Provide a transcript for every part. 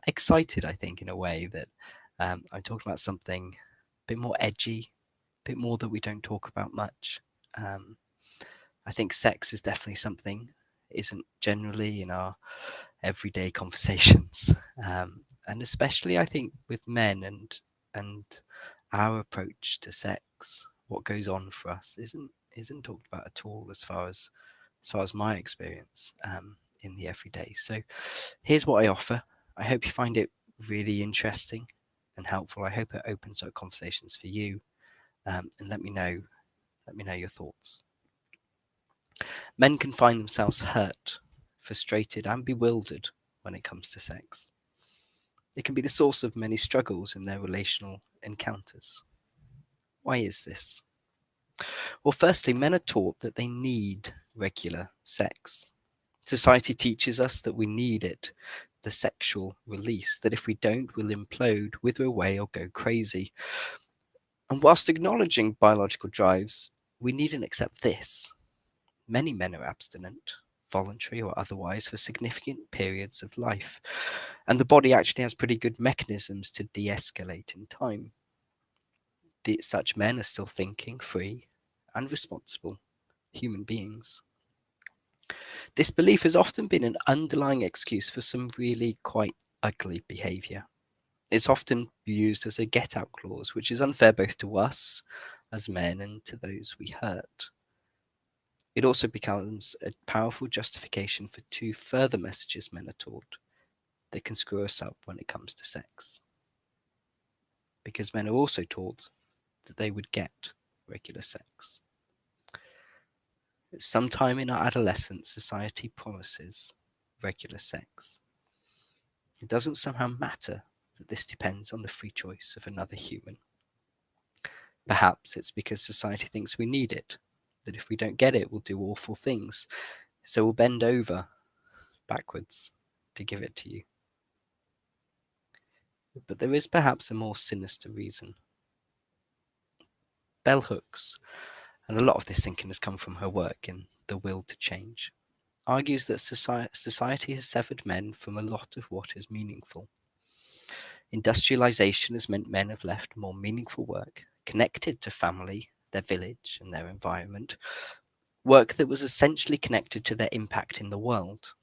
excited, I think, in a way that I'm talking about something a bit more edgy, a bit more that we don't talk about much. Um, I think sex is definitely something isn't generally in our everyday conversations, and especially I think with men and our approach to sex, what goes on for us isn't talked about at all as far as my experience in the everyday. So here's what I offer. I hope you find it really interesting and helpful. I hope it opens up conversations for you, and let me know your thoughts. Men can find themselves hurt, frustrated, and bewildered when it comes to sex. It can be the source of many struggles in their relational encounters. Why is this? Well, firstly, men are taught that they need regular sex. Society teaches us that we need it, the sexual release, that if we don't, we'll implode, wither away, or go crazy. And whilst acknowledging biological drives, we need and accept this. Many men are abstinent, voluntary or otherwise, for significant periods of life, and the body actually has pretty good mechanisms to de escalate in time. Such men are still thinking, free, and responsible human beings. This belief has often been an underlying excuse for some really quite ugly behaviour. It's often used as a get out clause, which is unfair both to us as men and to those we hurt. It also becomes a powerful justification for two further messages men are taught that can screw us up when it comes to sex. Because men are also taught that they would get regular sex. At some time in our adolescence, society promises regular sex. It doesn't somehow matter that this depends on the free choice of another human. Perhaps it's because society thinks we need it, that if we don't get it, we'll do awful things. So we'll bend over backwards to give it to you. But there is perhaps a more sinister reason. Bell Hooks, and a lot of this thinking has come from her work in The Will to Change, argues that society has severed men from a lot of what is meaningful. Industrialization has meant men have left more meaningful work, connected to family, their village, and their environment, work that was essentially connected to their impact in the world,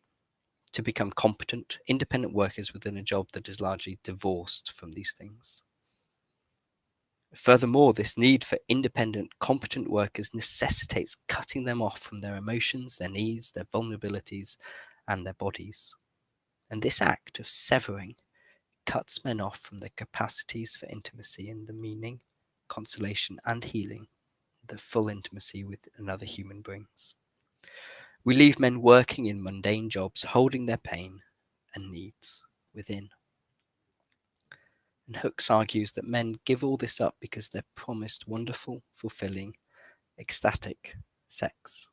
to become competent, independent workers within a job that is largely divorced from these things. Furthermore, this need for independent, competent workers necessitates cutting them off from their emotions, their needs, their vulnerabilities, and their bodies. And this act of severing cuts men off from their capacities for intimacy and the meaning, consolation, and healing that full intimacy with another human brings. We leave men working in mundane jobs, holding their pain and needs within. And Hooks argues that men give all this up because they're promised wonderful, fulfilling, ecstatic sex.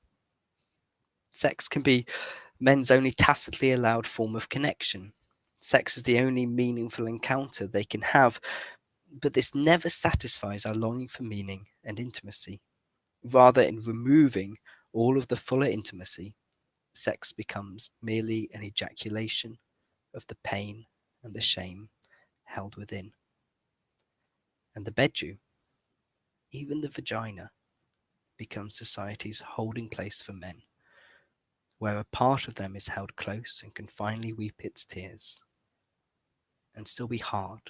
Sex can be men's only tacitly allowed form of connection. Sex is the only meaningful encounter they can have, but this never satisfies our longing for meaning and intimacy. Rather, in removing all of the fuller intimacy, sex becomes merely an ejaculation of the pain and the shame held within. And the bedroom, even the vagina, becomes society's holding place for men, where a part of them is held close and can finally weep its tears and still be hard,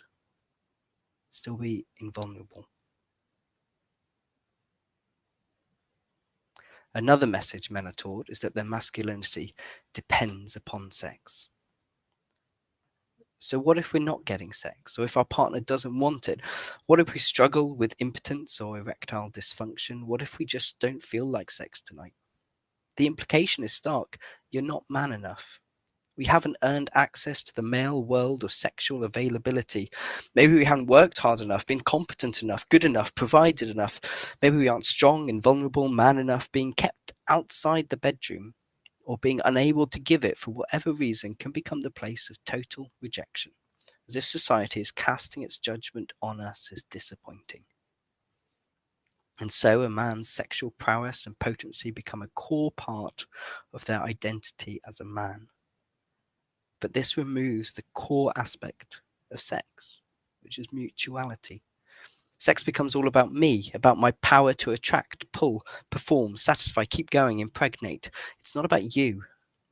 still be invulnerable. Another message men are taught is that their masculinity depends upon sex. So what if we're not getting sex, or if our partner doesn't want it? What if we struggle with impotence or erectile dysfunction? What if we just don't feel like sex tonight? The implication is stark. You're not man enough. We haven't earned access to the male world of sexual availability. Maybe we haven't worked hard enough, been competent enough, good enough, provided enough. Maybe we aren't strong and vulnerable, man enough. Being kept outside the bedroom or being unable to give it for whatever reason can become the place of total rejection, as if society is casting its judgment on us as disappointing. And so a man's sexual prowess and potency become a core part of their identity as a man. But this removes the core aspect of sex, which is mutuality. Sex becomes all about me, about my power to attract, pull, perform, satisfy, keep going, impregnate. It's not about you,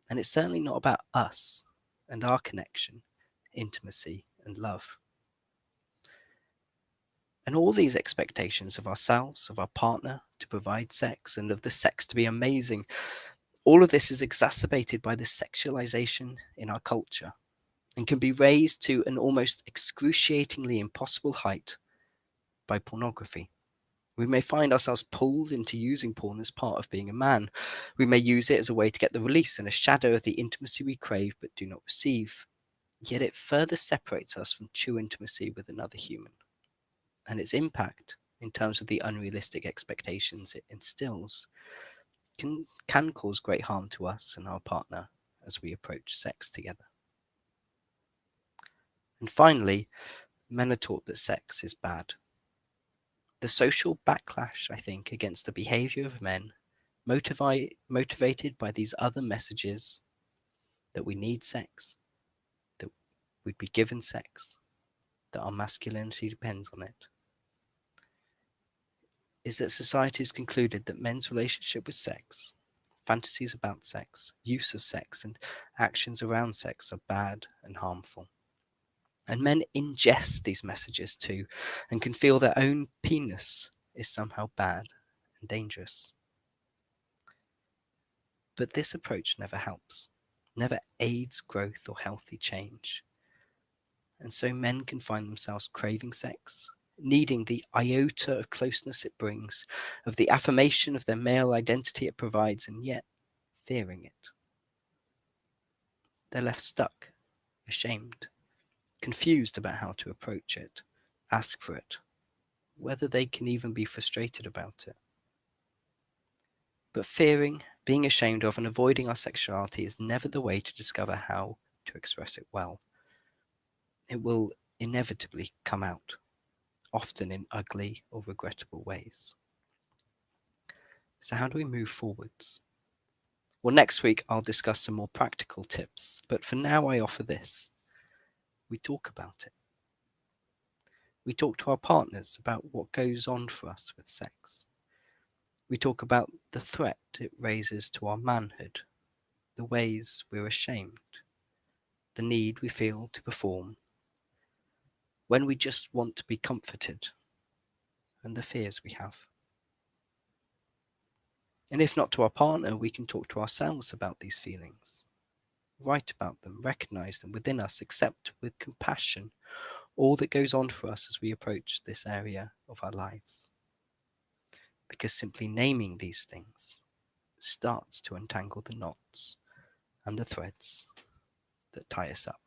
and it's certainly not about us and our connection, intimacy, and love. And all these expectations of ourselves, of our partner to provide sex, and of the sex to be amazing, all of this is exacerbated by the sexualization in our culture and can be raised to an almost excruciatingly impossible height by pornography. We may find ourselves pulled into using porn as part of being a man. We may use it as a way to get the release and a shadow of the intimacy we crave but do not receive. Yet it further separates us from true intimacy with another human. And its impact, in terms of the unrealistic expectations it instills, can cause great harm to us and our partner as we approach sex together. And finally, men are taught that sex is bad. The social backlash, I think, against the behavior of men, motivated by these other messages that we need sex, that we'd be given sex, that our masculinity depends on it, is that society has concluded that men's relationship with sex, fantasies about sex, use of sex, and actions around sex are bad and harmful. And men ingest these messages too, and can feel their own penis is somehow bad and dangerous. But this approach never helps, never aids growth or healthy change. And so men can find themselves craving sex, needing the iota of closeness it brings, of the affirmation of their male identity it provides, and yet fearing it. They're left stuck, ashamed, confused about how to approach it, ask for it, whether they can even be frustrated about it. But fearing, being ashamed of, and avoiding our sexuality is never the way to discover how to express it well. It will inevitably come out, often in ugly or regrettable ways. So how do we move forwards? Well, next week I'll discuss some more practical tips, but for now I offer this. We talk about it. We talk to our partners about what goes on for us with sex. We talk about the threat it raises to our manhood, the ways we're ashamed, the need we feel to perform, when we just want to be comforted, and the fears we have. And if not to our partner, we can talk to ourselves about these feelings, write about them, recognize them within us, accept with compassion all that goes on for us as we approach this area of our lives. Because simply naming these things starts to untangle the knots and the threads that tie us up.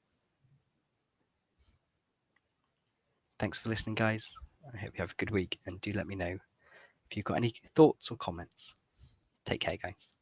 Thanks for listening, guys. I hope you have a good week, and do let me know if you've got any thoughts or comments. Take care, guys.